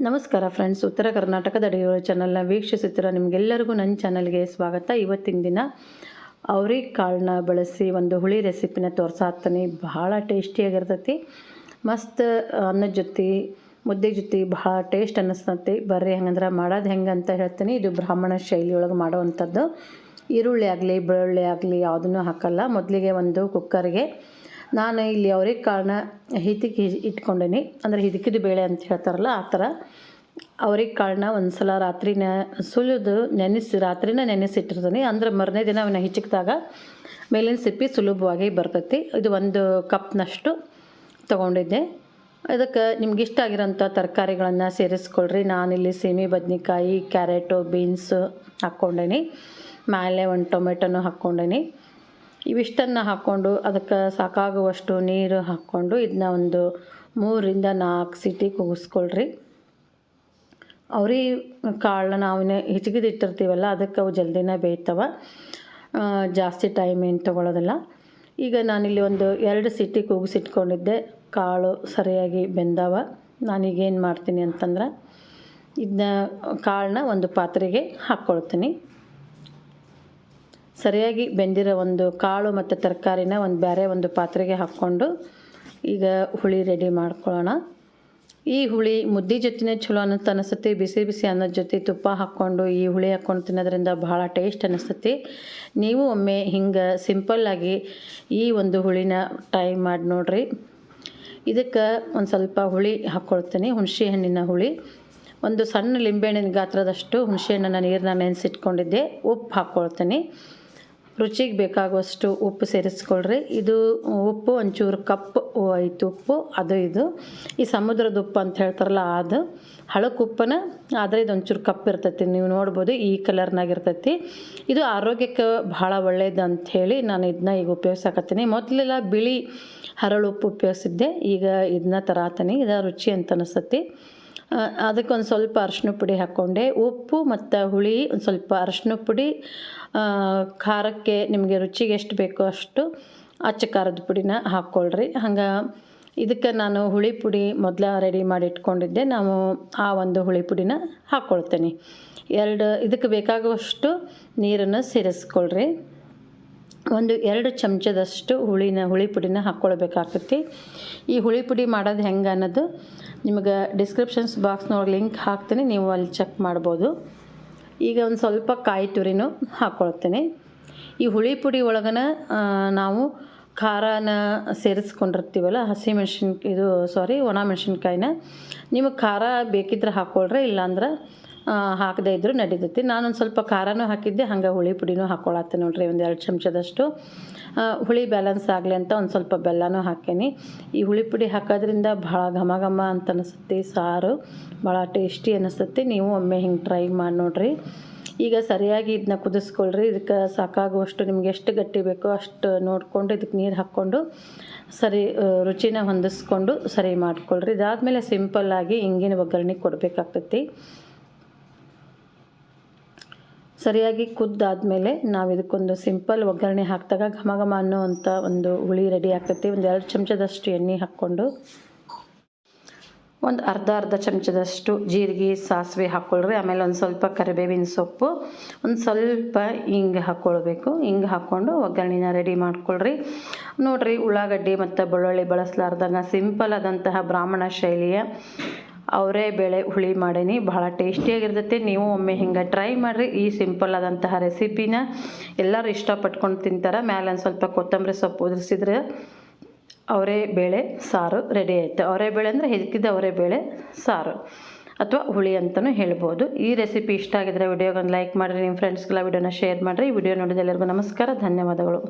ನಮಸ್ಕಾರ ಫ್ರೆಂಡ್ಸ್, ಉತ್ತರ ಕರ್ನಾಟಕದ ಅಡುಗೆಗಳ ಚಾನಲ್ನ ವೀಕ್ಷಿಸುತ್ತಿರೋ ನಿಮಗೆಲ್ಲರಿಗೂ ನನ್ನ ಚಾನಲ್ಗೆ ಸ್ವಾಗತ. ಇವತ್ತಿನ ದಿನ ಅವರೆಕಾಳನ್ನ ಬಳಸಿ ಒಂದು ಹುಳಿ ರೆಸಿಪಿನ ತೋರಿಸಾತ್ತೀನಿ. ಭಾಳ ಟೇಸ್ಟಿಯಾಗಿರ್ತೈತಿ. ಮಸ್ತ್ ಅನ್ನದ ಜೊತೆ ಮುದ್ದೆ ಜೊತೆ ಭಾಳ ಟೇಸ್ಟ್ ಅನ್ನಿಸ್ತೈತಿ. ಬರ್ರಿ ಹಂಗಂದ್ರೆ ಮಾಡೋದು ಹೆಂಗೆ ಅಂತ ಹೇಳ್ತೀನಿ. ಇದು ಬ್ರಾಹ್ಮಣ ಶೈಲಿಯೊಳಗೆ ಮಾಡೋವಂಥದ್ದು. ಈರುಳ್ಳಿ ಆಗಲಿ ಬೆಳ್ಳುಳ್ಳಿ ಆಗಲಿ ಯಾವುದನ್ನು ಹಾಕಲ್ಲ. ಮೊದಲಿಗೆ ಒಂದು ಕುಕ್ಕರ್ಗೆ ನಾನು ಇಲ್ಲಿ ಅವರೆಕಾಳನ್ನ ಹಿದಕಿ ಇಟ್ಕೊಂಡೇನಿ. ಅಂದರೆ ಹಿದಕಿದ ಬೇಳೆ ಅಂತ ಹೇಳ್ತಾರಲ್ಲ ಆ ಥರ ಅವರೆಕಾಳನ್ನ ಒಂದು ಸಲ ರಾತ್ರಿನ ಸುಲಿದು ರಾತ್ರಿನ ನೆನೆಸಿಟ್ಟಿರ್ತೀನಿ. ಅಂದ್ರೆ ಮರನೇ ದಿನ ಅವನ್ನ ಹಿಚಕಿದಾಗ ಮೇಲಿನ ಸಿಪ್ಪಿ ಸುಲಭವಾಗಿ ಬರ್ತೈತಿ. ಇದು ಒಂದು ಕಪ್ನಷ್ಟು ತೊಗೊಂಡಿದ್ದೆ. ಇದಕ್ಕೆ ನಿಮ್ಗೆ ಇಷ್ಟ ಆಗಿರೋಂಥ ತರಕಾರಿಗಳನ್ನು ಸೇರಿಸ್ಕೊಳ್ರಿ. ನಾನಿಲ್ಲಿ ಸೀಮೆ ಬದ್ನೆಕಾಯಿ, ಕ್ಯಾರೆಟು, ಬೀನ್ಸು ಹಾಕ್ಕೊಂಡೇನಿ. ಮೇಲೆ ಒಂದು ಟೊಮೆಟೊನೂ ಹಾಕ್ಕೊಂಡೇನಿ. ಇವಿಷ್ಟನ್ನು ಹಾಕ್ಕೊಂಡು ಅದಕ್ಕೆ ಸಾಕಾಗುವಷ್ಟು ನೀರು ಹಾಕ್ಕೊಂಡು ಇದನ್ನ ಒಂದು 3ರಿಂದ 4 ಸೀಟಿ ಕೂಗಿಸ್ಕೊಳ್ರಿ. ಕಾಳನ್ನ ನಾವು ಹಿಚಕಿದಿಟ್ಟಿರ್ತೀವಲ್ಲ ಅದಕ್ಕೆ ಅವು ಜಲ್ದಿನೇ ಬೇಯ್ತವೆ. ಜಾಸ್ತಿ ಟೈಮ್ ಏನು ತೊಗೊಳ್ಳೋದಿಲ್ಲ. ಈಗ ನಾನಿಲ್ಲಿ ಒಂದು 2 ಸೀಟಿ ಕೂಗಿಸಿಟ್ಕೊಂಡಿದ್ದೆ. ಕಾಳು ಸರಿಯಾಗಿ ಬೆಂದವ. ನಾನೀಗೇನು ಮಾಡ್ತೀನಿ ಅಂತಂದ್ರೆ ಇದನ್ನ ಕಾಳನ್ನ ಒಂದು ಪಾತ್ರೆಗೆ ಹಾಕ್ಕೊಳ್ತೀನಿ. ಸರಿಯಾಗಿ ಬೆಂದಿರೋ ಒಂದು ಕಾಳು ಮತ್ತು ತರಕಾರಿನ ಬೇರೆ ಒಂದು ಪಾತ್ರೆಗೆ ಹಾಕ್ಕೊಂಡು ಈಗ ಹುಳಿ ರೆಡಿ ಮಾಡ್ಕೊಳ್ಳೋಣ. ಈ ಹುಳಿ ಮುದ್ದೆ ಜೊತೆನೇ ಚಲೋ ಅನಿಸುತ್ತೆ. ಬಿಸಿ ಬಿಸಿ ಅನ್ನದ ಜೊತೆ ತುಪ್ಪ ಹಾಕ್ಕೊಂಡು ಈ ಹುಳಿ ಹಾಕ್ಕೊಂಡು ತಿನ್ನೋದ್ರಿಂದ ಭಾಳ ಟೇಸ್ಟ್ ಅನ್ನಿಸ್ತೈತಿ. ನೀವು ಒಮ್ಮೆ ಹಿಂಗೆ ಸಿಂಪಲ್ಲಾಗಿ ಈ ಒಂದು ಹುಳಿನ ಟ್ರೈ ಮಾಡಿ ನೋಡಿರಿ. ಇದಕ್ಕೆ ಒಂದು ಸ್ವಲ್ಪ ಹುಳಿ ಹಾಕ್ಕೊಳ್ತೀನಿ. ಹುಣಸೆ ಹಣ್ಣಿನ ಹುಳಿ, ಒಂದು ಸಣ್ಣ ಲಿಂಬೆಹಣ್ಣಿನ ಗಾತ್ರದಷ್ಟು ಹುಣಸೆ ಹಣ್ಣನ್ನು ನೀರನ್ನ ನೆನೆಸಿಟ್ಕೊಂಡಿದ್ದೆ. ಉಪ್ಪು ಹಾಕ್ಕೊಳ್ತೀನಿ. ರುಚಿಗೆ ಬೇಕಾಗುವಷ್ಟು ಉಪ್ಪು ಸೇರಿಸ್ಕೊಳ್ರಿ. ಇದು ಉಪ್ಪು ಒಂಚೂರು ಕಪ್ಪು ಐತು ಉಪ್ಪು, ಅದು ಇದು ಈ ಸಮುದ್ರದ ಉಪ್ಪು ಅಂತ ಹೇಳ್ತಾರಲ್ಲ ಅದು ಹಳಕ್ಕೆ ಉಪ್ಪನ, ಆದರೆ ಇದು ಒಂಚೂರು ಕಪ್ಪು ಇರ್ತೈತಿ. ನೀವು ನೋಡ್ಬೋದು ಈ ಕಲರ್ನಾಗಿರ್ತೈತಿ. ಇದು ಆರೋಗ್ಯಕ್ಕೆ ಭಾಳ ಒಳ್ಳೇದು ಅಂಥೇಳಿ ನಾನು ಇದನ್ನ ಈಗ ಉಪಯೋಗಿಸಾಕತ್ತೀನಿ. ಮೊದಲೆಲ್ಲ ಬಿಳಿ ಹರಳು ಉಪ್ಪು ಉಪಯೋಗಿಸಿದ್ದೆ. ಈಗ ಇದನ್ನ ತರಾತೀನಿ. ಇದು ರುಚಿ ಅಂತ ಅನಿಸ್ತೈತಿ. ಅದಕ್ಕೆ ಒಂದು ಸ್ವಲ್ಪ ಅರಶಿನ ಪುಡಿ ಹಾಕ್ಕೊಂಡೆ. ಉಪ್ಪು ಮತ್ತು ಹುಳಿ, ಒಂದು ಸ್ವಲ್ಪ ಅರಶಿನ ಪುಡಿ, ಖಾರಕ್ಕೆ ನಿಮಗೆ ರುಚಿಗೆ ಎಷ್ಟು ಬೇಕೋ ಅಷ್ಟು ಅಚ್ಚ ಖಾರದ ಪುಡಿನ ಹಾಕ್ಕೊಳ್ರಿ. ಹಂಗೆ ಇದಕ್ಕೆ ನಾನು ಹುಳಿ ಪುಡಿ ಮೊದಲ ರೆಡಿ ಮಾಡಿ ಇಟ್ಕೊಂಡಿದ್ದೆ. ನಾವು ಆ ಒಂದು ಹುಳಿ ಪುಡಿನ ಹಾಕ್ಕೊಳ್ತೇನೆ. ಇದಕ್ಕೆ ಬೇಕಾಗುವಷ್ಟು ನೀರನ್ನು ಸೇರಿಸ್ಕೊಳ್ರಿ. ಒಂದು 2 ಚಮಚದಷ್ಟು ಹುಳಿ ಪುಡಿನ ಹಾಕ್ಕೊಳ್ಬೇಕಾಗ್ತೈತಿ. ಈ ಹುಳಿ ಪುಡಿ ಮಾಡೋದು ಹೆಂಗೆ ಅನ್ನೋದು ನಿಮಗೆ ಡಿಸ್ಕ್ರಿಪ್ಷನ್ಸ್ ಬಾಕ್ಸ್ನೊಳಗೆ ಲಿಂಕ್ ಹಾಕ್ತೀನಿ, ನೀವು ಅಲ್ಲಿ ಚೆಕ್ ಮಾಡ್ಬೋದು. ಈಗ ಒಂದು ಸ್ವಲ್ಪ ಕಾಯಿ ತುರಿನೂ ಹಾಕ್ಕೊಳ್ತೀನಿ. ಈ ಹುಳಿ ಪುಡಿ ಒಳಗನ ನಾವು ಖಾರನ ಸೇರಿಸ್ಕೊಂಡಿರ್ತೀವಲ್ಲ, ಒಣ ಮೆಣಸಿನ್ಕಾಯಿನ. ನಿಮಗೆ ಖಾರ ಬೇಕಿದ್ರೆ ಹಾಕ್ಕೊಳ್ರಿ, ಇಲ್ಲಾಂದ್ರೆ ಹಾಕದೇ ಇದ್ದರೂ ನಡೀತೈತಿ. ನಾನೊಂದು ಸ್ವಲ್ಪ ಖಾರನೂ ಹಾಕಿದ್ದೆ, ಹಂಗೆ ಹುಳಿ ಪುಡಿನೂ ಹಾಕ್ಕೊಳತ್ತೆ ನೋಡಿರಿ. ಒಂದು 2 ಚಮಚದಷ್ಟು ಹುಳಿ ಬ್ಯಾಲೆನ್ಸ್ ಆಗಲಿ ಅಂತ ಒಂದು ಸ್ವಲ್ಪ ಬೆಲ್ಲನೂ ಹಾಕೇನಿ. ಈ ಹುಳಿ ಪುಡಿ ಹಾಕೋದ್ರಿಂದ ಭಾಳ ಘಮ ಘಮ ಅಂತ ಅನಿಸುತ್ತೆ. ಸಾರು ಭಾಳ ಟೇಸ್ಟಿ ಅನ್ನಿಸುತ್ತೆ. ನೀವು ಒಮ್ಮೆ ಹಿಂಗೆ ಟ್ರೈ ಮಾಡಿ ನೋಡಿರಿ. ಈಗ ಸರಿಯಾಗಿ ಇದನ್ನ ಕುದಿಸ್ಕೊಳ್ರಿ. ಇದಕ್ಕೆ ಸಾಕಾಗುವಷ್ಟು ನಿಮ್ಗೆ ಎಷ್ಟು ಗಟ್ಟಿ ಬೇಕೋ ಅಷ್ಟು ನೋಡಿಕೊಂಡು ಇದಕ್ಕೆ ನೀರು ಹಾಕ್ಕೊಂಡು ರುಚಿನ ಹೊಂದಿಸ್ಕೊಂಡು ಸರಿ ಮಾಡ್ಕೊಳ್ರಿ. ಇದಾದಮೇಲೆ ಸಿಂಪಲ್ಲಾಗಿ ಹಿಂಗಿನ ಒಗ್ಗರಣೆ ಕೊಡಬೇಕಾಗ್ತೈತಿ. ಸರಿಯಾಗಿ ಕುದ್ದಾದಮೇಲೆ ನಾವು ಇದಕ್ಕೊಂದು ಸಿಂಪಲ್ ಒಗ್ಗರಣೆ ಹಾಕಿದಾಗ ಘಮ ಘಮ ಅನ್ನೋವಂಥ ಒಂದು ಹುಳಿ ರೆಡಿ ಆಗ್ತೈತಿ. ಒಂದು 2 ಚಮಚದಷ್ಟು ಎಣ್ಣೆ ಹಾಕ್ಕೊಂಡು ಒಂದು ಅರ್ಧ ಚಮಚದಷ್ಟು ಜೀರಿಗೆ, ಸಾಸಿವೆ ಹಾಕ್ಕೊಳ್ರಿ. ಆಮೇಲೆ ಒಂದು ಸ್ವಲ್ಪ ಕರಿಬೇವಿನ ಸೊಪ್ಪು, ಒಂದು ಸ್ವಲ್ಪ ಹಿಂಗೆ ಹಾಕ್ಕೊಳ್ಬೇಕು. ಹಿಂಗೆ ಹಾಕ್ಕೊಂಡು ಒಗ್ಗರಣೆನ ರೆಡಿ ಮಾಡ್ಕೊಳ್ರಿ. ನೋಡಿರಿ, ಉಳ್ಳಾಗಡ್ಡಿ ಮತ್ತು ಬೆಳ್ಳುಳ್ಳಿ ಬಳಸಲಾರ್ದಂಗೆ ಸಿಂಪಲ್ ಆದಂತಹ ಬ್ರಾಹ್ಮಣ ಶೈಲಿಯ ಅವರೆಬೇಳೆ ಹುಳಿ ಮಾಡೀನಿ. ಭಾಳ ಟೇಸ್ಟಿಯಾಗಿರ್ತೈತಿ. ನೀವು ಒಮ್ಮೆ ಹಿಂಗೆ ಟ್ರೈ ಮಾಡಿರಿ. ಈ ಸಿಂಪಲ್ ಆದಂತಹ ರೆಸಿಪಿನ ಎಲ್ಲರೂ ಇಷ್ಟಪಟ್ಕೊಂಡು ತಿಂತಾರೆ. ಮೇಲೆ ಒಂದು ಸ್ವಲ್ಪ ಕೊತ್ತಂಬರಿ ಸೊಪ್ಪು ಉದುರಿಸಿದ್ರೆ ಅವರೆಬೇಳೆ ಸಾರು ರೆಡಿ ಆಯಿತು. ಅವರೆಬೇಳೆ ಅಂದರೆ ಹಿದಕಿದ ಅವರೆಬೇಳೆ ಸಾರು ಅಥವಾ ಹುಳಿ ಅಂತಲೂ ಹೇಳ್ಬೋದು. ಈ ರೆಸಿಪಿ ಇಷ್ಟ ಆಗಿದ್ರೆ ವಿಡಿಯೋಗೊಂದು ಲೈಕ್ ಮಾಡಿರಿ. ನಿಮ್ಮ ಫ್ರೆಂಡ್ಸ್ಗೆಲ್ಲ ವಿಡಿಯೋನ ಶೇರ್ ಮಾಡಿರಿ. ವಿಡಿಯೋ ನೋಡಿದ ಎಲ್ಲರಿಗೂ ನಮಸ್ಕಾರ, ಧನ್ಯವಾದಗಳು.